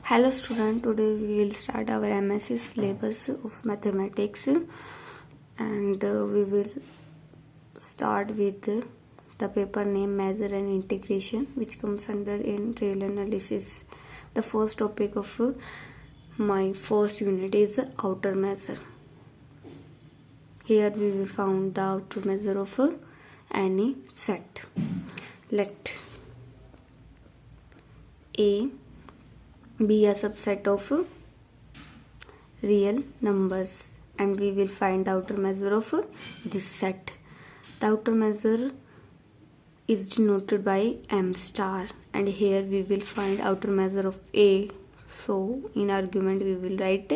Hello student, today we will start our MSc syllabus of mathematics and we will start with the paper name measure and integration which comes under in real analysis. The first topic of my first unit is outer measure. Here we will find the outer measure of any set. Let A be a subset of real numbers and we will find the outer measure of this set. The outer measure is denoted by M star and here we will find outer measure of A. So in argument we will write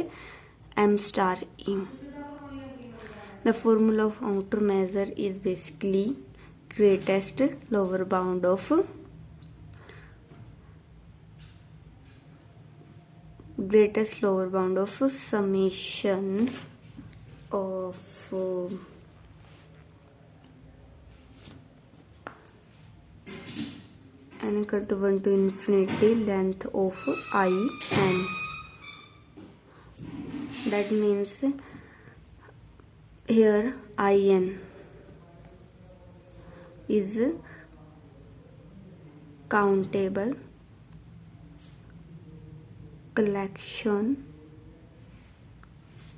M star in. The formula of outer measure is basically greatest lower bound of summation of n equal to 1 to infinity length of I n. That means here I n is countable collection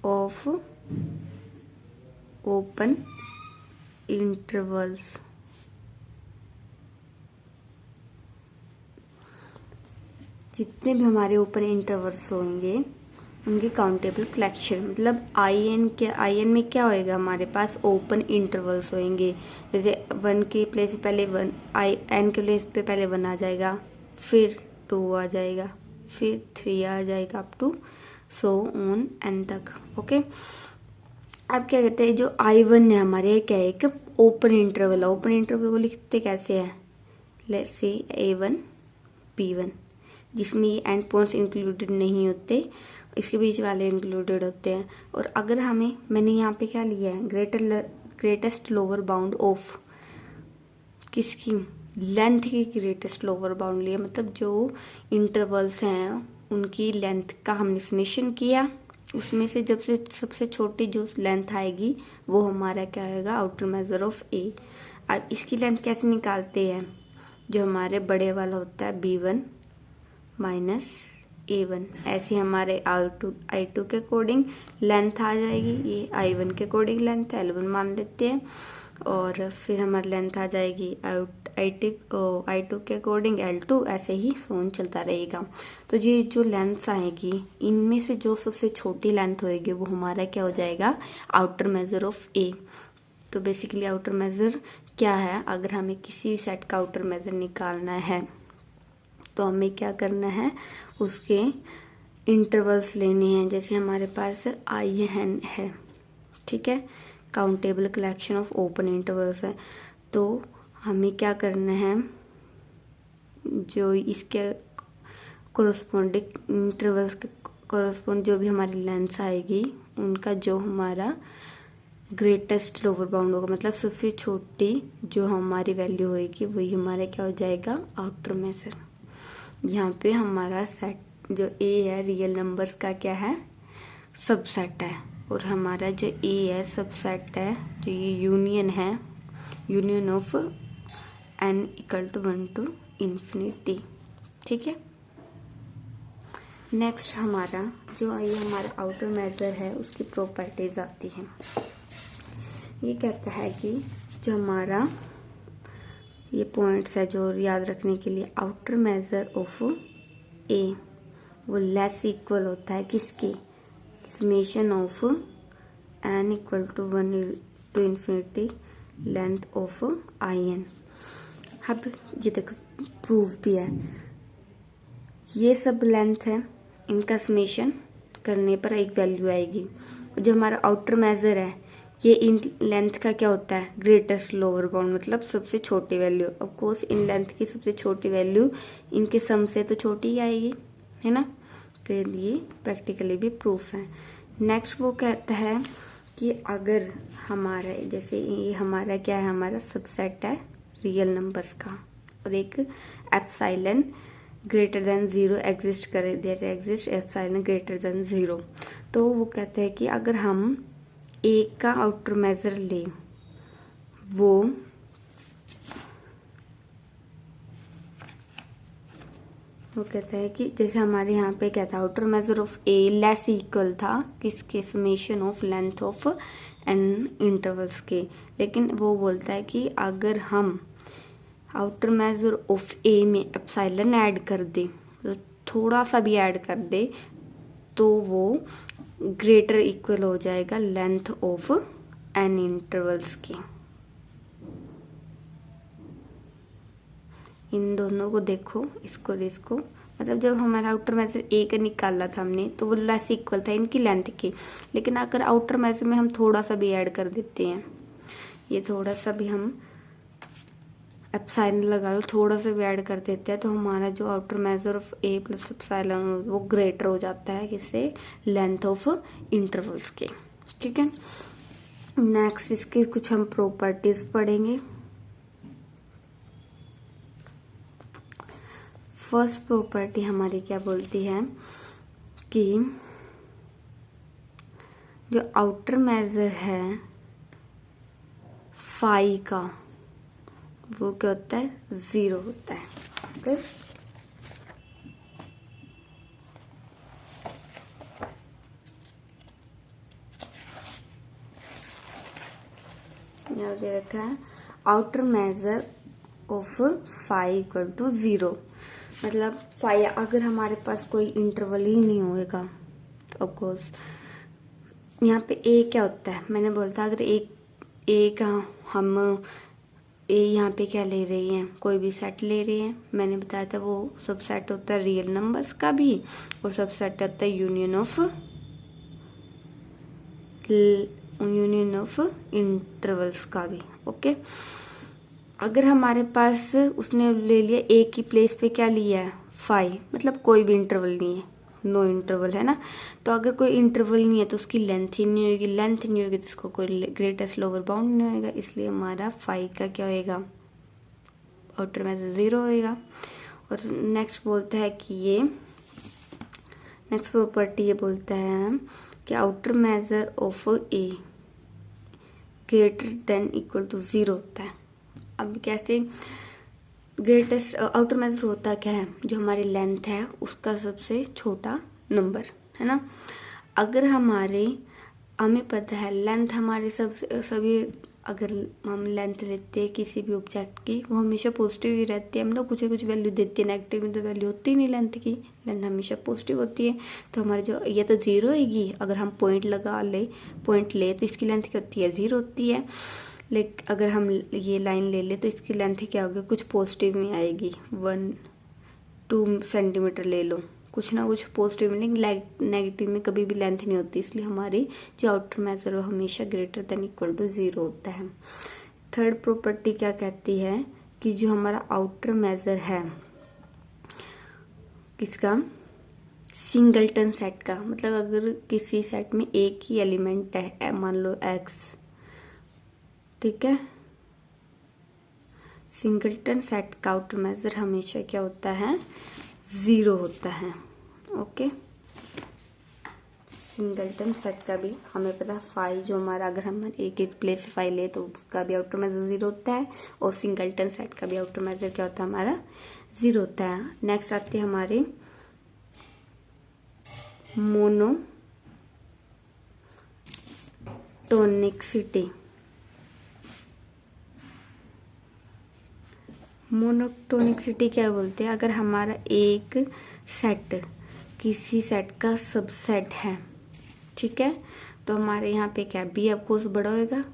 of open intervals. जितने भी हमारे open intervals होंगे उनकी countable collection, मतलब I N में क्या होएगा, हमारे पास ओपन इंटरवल्स होंगे. जैसे 1 के प्लेस पे पहले 1 n के प्लेस पे पहले 1 आ जाएगा, फिर 2 आ जाएगा, फिर 3 आ जाएगा up to so on n तक. ओके, अब क्या कहते हैं, जो I1 है हमारे क्या है, एक ओपन इंटरवल है. ओपन इंटरवल को लिखते कैसे हैं, लेट्स से A1 B1 जिसमें ये एंड पॉइंट्स इंक्लूडेड नहीं होते, इसके बीच वाले इंक्लूडेड होते हैं. और अगर मैंने यहाँ पे क्या लिया है, ग्रेटेस्ट लोअर बाउंड ऑफ किसकी, लेंथ की ग्रेटेस्ट लोअर बाउंड लिया, मतलब जो इंटरवल्स हैं उनकी लेंथ का हमने समेशन किया, उसमें से जब से सबसे छोटी जो लेंथ आएगी वो हमारा क्या आएगा, आउटर मेजर ऑफ ए. अब इसकी लेंथ कैसे निकालते हैं, जो हमारे बड़े वाला होता है B1 माइनस A1, ऐसे हमारे I2 के अकॉर्डिंग लेंथ आ जाएगी, ये I1 के अकॉर्डिंग लेंथ L1 मान लेते हैं, और फिर हमारी लेंथ आ जाएगी I2 के अकॉर्डिंग L2, ऐसे ही सोन चलता रहेगा. तो ये जो लेंथ्स आएगी इनमें से जो सबसे छोटी लेंथ होएगी वो हमारा क्या हो जाएगा, आउटर मेजर ऑफ ए. तो बेसिकली आउटर मेजर क्या है, अगर हमें किसी भी सेट का आउटर मेजर निकालना है तो हमें क्या करना है, उसके इंटरवल्स लेने हैं. जैसे हमारे पास IN है, ठीक है, countable collection of open intervals है, तो हमें क्या करना है, जो इसके कोरस्पॉन्डिंग इंटरवल्स के कोरस्पॉन्ड जो भी हमारी लेंथ आएगी उनका जो हमारा ग्रेटेस्ट लोअर बाउंड होगा, मतलब सबसे छोटी जो हमारी वैल्यू होएगी वही हमारा क्या हो जाएगा, आउटर मेजर. यहाँ पे हमारा सेट जो ए है रियल नंबर्स का क्या है, सबसेट है, और हमारा जो ए है सबसेट है, जो ये यूनियन है, union of n equal to 1 to infinity. ठीक है, नेक्स्ट हमारा जो ये हमारा आउटर मेजर है उसकी प्रॉपर्टीज आती हैं. ये कहता है कि जो हमारा ये पॉइंट्स है जो याद रखने के लिए, आउटर मेजर ऑफ ए वो लेस इक्वल होता है किसके, summation of n equal to 1 to infinity length of IN. अब ये देखो प्रूफ भी है, ये सब लेंथ है, इनका समेशन करने पर एक वैल्यू आएगी. जो हमारा आउटर मेजर है ये इन लेंथ का क्या होता है, ग्रेटेस्ट लोअर बाउंड, मतलब सबसे छोटी value. Of course in length की सबसे छोटी वैल्यू इनके सम से तो छोटी ही आएगी, है ना. तो ये प्रैक्टिकली भी प्रूफ है. नेक्स्ट वो कहता है कि अगर हमारा जैसे ये हमारा क्या है, हमारा सबसेट है रियल नंबर्स का, और एक एप्सिलॉन ग्रेटर देन 0 एग्जिस्ट करे, there exist epsilon greater than 0। तो वो कहते हैं कि अगर हम ए का आउटर मेजर लें, वो कहता है कि जैसे हमारे यहाँ पे क्या था, outer measure of A less equal था किसके, summation of length of n intervals के। लेकिन वो बोलता है कि अगर हम आउटर मेजर ऑफ ए में एप्सिलॉन ऐड कर दे, तो थोड़ा सा भी ऐड कर दे, तो वो ग्रेटर इक्वल हो जाएगा लेंथ ऑफ एन इंटरवल्स के। इन दोनों को देखो, इसको और इसको, मतलब जब हमारा आउटर मेजर ए का निकाला था हमने, तो वो लेस इक्वल था इनकी लेंथ के। लेकिन अगर आउटर मेजर में हम थोड़ा सा भी ऐड कर देते हैं, ये थोड़ा सा भी हम एप्सिलॉन लगा लो, थोड़ा सा भी ऐड कर देते हैं, तो हमारा जो outer measure of A plus epsilon वो ग्रेटर हो जाता है किससे, लेंथ ऑफ इंटरवल्स के। ठीक है, नेक्स्ट इसके कुछ हम प्रॉपर्टीज पढ़ेंगे। फर्स्ट प्रॉपर्टी हमारी क्या बोलती है कि जो आउटर मेजर है फाई का, वो क्या होता है, 0 होता है। ओके, यहाँ दे रखा है outer measure of phi equal to 0। मतलब फाई अगर हमारे पास कोई इंटरवल ही नहीं होएगा, ऑफ कोर्स यहाँ पे ए क्या होता है, मैंने बोलता अगर ए का हम ए यहाँ पे क्या ले रहे हैं, कोई भी सेट ले रहे हैं, मैंने बताया था वो सब सेट होता है रियल नंबर्स का भी, और सब सेट होता है यूनियन ऑफ इंटरवल्स का भी। ओके, अगर हमारे पास उसने ले लिया ए की प्लेस पे क्या लिया है, फाई, मतलब कोई भी इंटरवल नहीं है, नो इंटरवल है ना, तो अगर कोई इंटरवल नहीं है तो उसकी लेंथ ही नहीं होगी, लेंथ नहीं होगी तो उसको कोई ग्रेटेस्ट लोअर बाउंड नहीं होएगा, इसलिए हमारा फाई का क्या होएगा, आउटर मेजर 0 होएगा। और नेक्स्ट बोलता है कि ये नेक्स्ट प्रॉपर्टी ये बोलता है कि outer measure of A greater than equal to 0 होता है। अब कैसे, ग्रेटेस्ट आउटर मेजर होता क्या है, जो हमारी लेंथ है उसका सबसे छोटा नंबर, है ना। अगर हमें पता है लेंथ हमारे सभी अगर हम लेंथ लेते हैं किसी भी ऑब्जेक्ट की, वो हमेशा पॉजिटिव ही रहती है, मतलब कुछ ना कुछ वैल्यू देती है, नेगेटिव में तो वैल्यू होती ही नहीं लेंथ की, लेंथ हमेशा पॉजिटिव होती है। तो हमारी जो ये तो 0 होगी, अगर हम पॉइंट ले तो इसकी लेंथ क्या होती है, 0 होती है। लेकिन अगर हम ये लाइन ले ले तो इसकी लेंथ क्या होगी, कुछ पॉजिटिव में आएगी, 1-2 सेंटीमीटर ले लो, कुछ ना कुछ पॉजिटिव में, नेगेटिव में कभी भी लेंथ नहीं होती, इसलिए हमारी जो आउटर मेजर है हमेशा ग्रेटर देन इक्वल टू 0 होता है। थर्ड प्रॉपर्टी क्या कहती है कि जो हमारा आउटर मेजर है किसका, सिंगलटन सेट का, मतलब अगर किसी सेट में एक ही एलिमेंट है, मान लो x, ठीक है, सिंगलटन सेट का आउटर मेजर हमेशा क्या होता है, 0 होता है। ओके, सिंगलटन सेट का भी हमें पता है फाई, जो हमारा अगर हम एक प्लेस फाई ले तो उसका भी आउटर मेजर 0 होता है, और सिंगलटन सेट का भी आउटर मेजर क्या होता है, हमारा 0 होता है। नेक्स्ट आते हैं हमारे मोनोटोनिकसिटी। मोनोटोनिकसिटी क्या बोलते हैं, अगर हमारा एक सेट किसी सेट का सबसेट है, ठीक है, तो हमारे यहाँ पे क्या, बी ऑफकोर्स बड़ा होगा,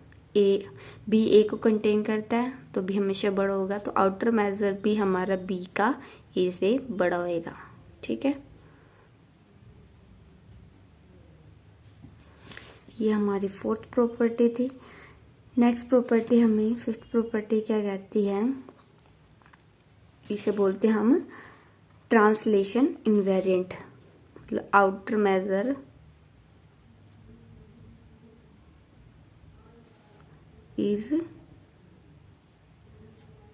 बी ए को कंटेन करता है तो बी हमेशा बड़ा होगा, तो आउटर मेजर भी हमारा बी का ए से बड़ा होएगा। ठीक है, ये हमारी फोर्थ प्रॉपर्टी थी। नेक्स्ट प्रॉपर्टी हमें फिफ्थ प्रॉपर्टी क्या कहती है, इसे बोलते हैं हम ट्रांसलेशन इनवेरिएंट, मतलब outer measure is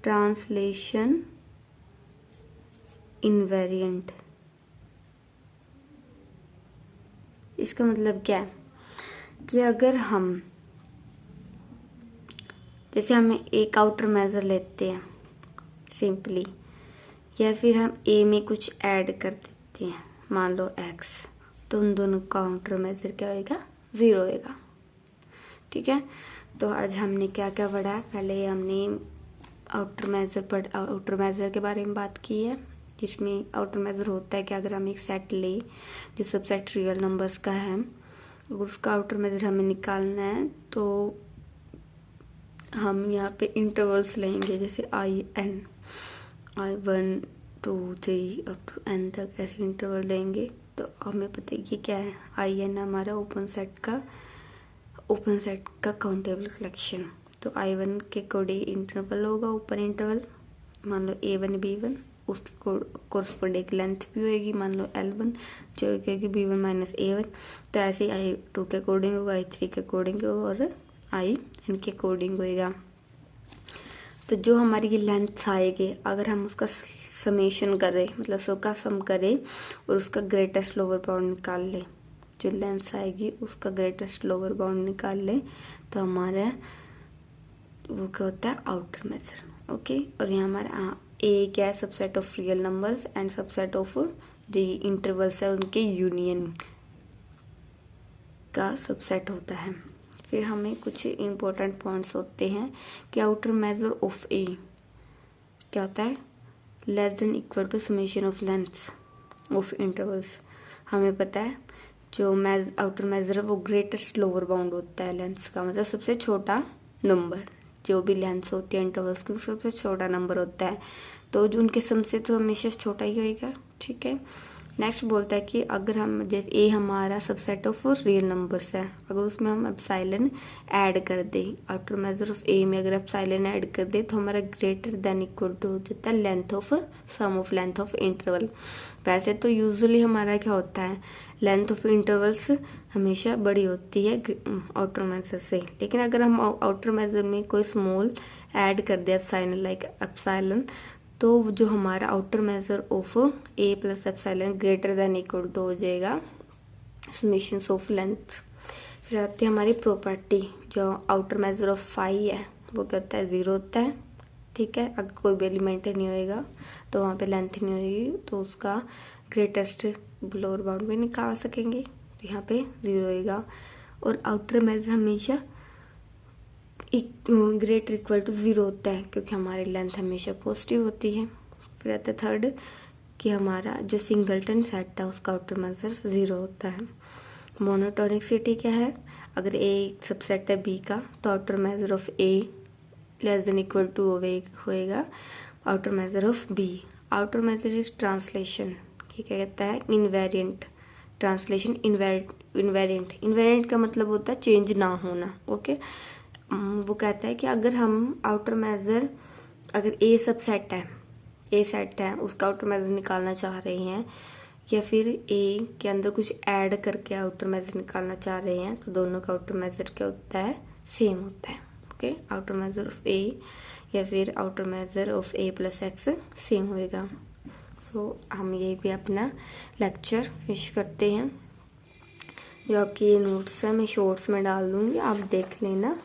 translation invariant. इसका मतलब क्या है कि अगर हम जैसे हमें एक आउटर मेजर लेते हैं सिंपली, या फिर हम ए में कुछ ऐड कर देते हैं, मान लो x, तो उन दोनों का आउटर मेजर क्या होएगा, 0 होएगा। ठीक है, तो आज हमने क्या क्या पढ़ा। पहले हमने आउटर मेजर के बारे में बात की है, जिसमें आउटर मेजर होता है कि अगर हम एक सेट ले जो सबसेट रियल नंबर्स का है, अगर उसका आउटर मेजर हमें निकालना है तो हम यहाँ पे इंटरवल्स लेंगे, जैसे i 1 2 3 अप टू n तक ऐसे इंटरवल देंगे। तो हमें पता है कि क्या है, in हमारा ओपन सेट का काउंटेबल कलेक्शन। तो i1 के अकॉर्डिंग इंटरवल होगा ओपन इंटरवल, मान लो a1 b1, उसकी कोरस्पोंडिंग लेंथ भी होएगी, मान लो l1 जो होगी b1 माइनस a1। तो ऐसे i2 के अकॉर्डिंग होगा, i3 के अकॉर्डिंग होगा और in के अकॉर्डिंग होएगा। तो जो हमारी ये लेंथ आएगी, अगर हम उसका समेशन करें, मतलब सबका सम करें और उसका ग्रेटेस्ट लोअर बाउंड निकाल लें, जो लेंथ आएगी उसका ग्रेटेस्ट लोअर बाउंड निकाल लें, तो हमारा वो क्या होता है, आउटर मेजर। ओके, और यहाँ हमारा ए क्या है, subset of real numbers and subset of जो इंटरवल्स है उनके यूनियन का सबसेट होता है। फिर हमें कुछ इम्पोर्टेंट पॉइंट्स होते हैं कि आउटर मेजर ऑफ ए क्या होता है, less than equal to summation of lengths of intervals. हमें पता है जो आउटर मेजर है वो ग्रेटेस्ट लोअर बाउंड होता है लेंथ्स का, मतलब सबसे छोटा नंबर, जो भी लेंथ्स होती है इंटरवल्स की सबसे छोटा नंबर होता है। तो जो उनके सम से तो हमेशा छोटा ही होएगा। ठीक है, नेक्स्ट बोलता है कि अगर हम जैसे ए हमारा सबसेट ऑफ रियल नंबर्स है, अगर उसमें हम एप्सिलॉन ऐड कर दें, आउटर मेजर ऑफ ए में अगर एप्सिलॉन ऐड कर दें तो हमारा ग्रेटर देन इक्वल टू हो जाता है length of sum of length of interval. वैसे तो यूजुअली हमारा क्या होता है, लेंथ ऑफ इंटरवल्स हमेशा बड़ी होती है आउटर मेजर से, लेकिन अगर हम आउटर मेजर में कोई स्मॉल ऐड कर दे एप्सिलॉन लाइक एप्सिलॉन, तो जो हमारा outer measure of A plus epsilon greater than equal to हो जाएगा समेशन ऑफ लेंथ। फिर आती है हमारी प्रॉपर्टी, जो आउटर मेजर ऑफ फाई है वो क्या होता है, 0 होता है। ठीक है, अगर कोई भी एलिमेंट नहीं होएगा तो वहाँ पे लेंथ नहीं होएगी, तो उसका ग्रेटेस्ट लोअर बाउंड भी निकाल सकेंगे, तो यहाँ पे 0 होएगा। और आउटर मेजर हमेशा ग्रेटर इक्वल टू 0 होता है, क्योंकि हमारी लेंथ हमेशा पॉजिटिव होती है। फिर आता है थर्ड कि हमारा जो सिंगलटन सेट है उसका आउटर मेजर 0 होता है। मोनोटोनिसिटी क्या है, अगर ए सबसेट है बी का तो outer measure of A less than equal to होएगा outer measure of B. Outer measure is translation, ये क्या कहता है, इनवेरिएंट। ट्रांसलेशन इनवेरिएंट का मतलब होता है चेंज ना होना। ओके, वो कहता है कि अगर हम आउटर मेजर, अगर ए सबसेट है, ए सेट है, उसका आउटर मेजर निकालना चाह रहे हैं, या फिर ए के अंदर कुछ ऐड करके आउटर मेजर निकालना चाह रहे हैं, तो दोनों का आउटर मेजर क्या होता है, सेम होता है। ओके, आउटर मेजर ऑफ ए या फिर outer measure of A plus x same होएगा। सो हम ये भी अपना लेक्चर फिनिश करते हैं। जो आपकी ये नोट्स है मैं शॉर्ट्स में डाल दूँगी, आप देख लेना।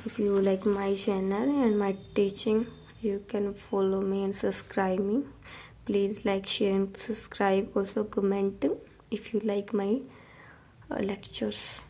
If you like my channel and my teaching, you can follow me and subscribe me. Please like, share and subscribe. Also comment if you like my lectures.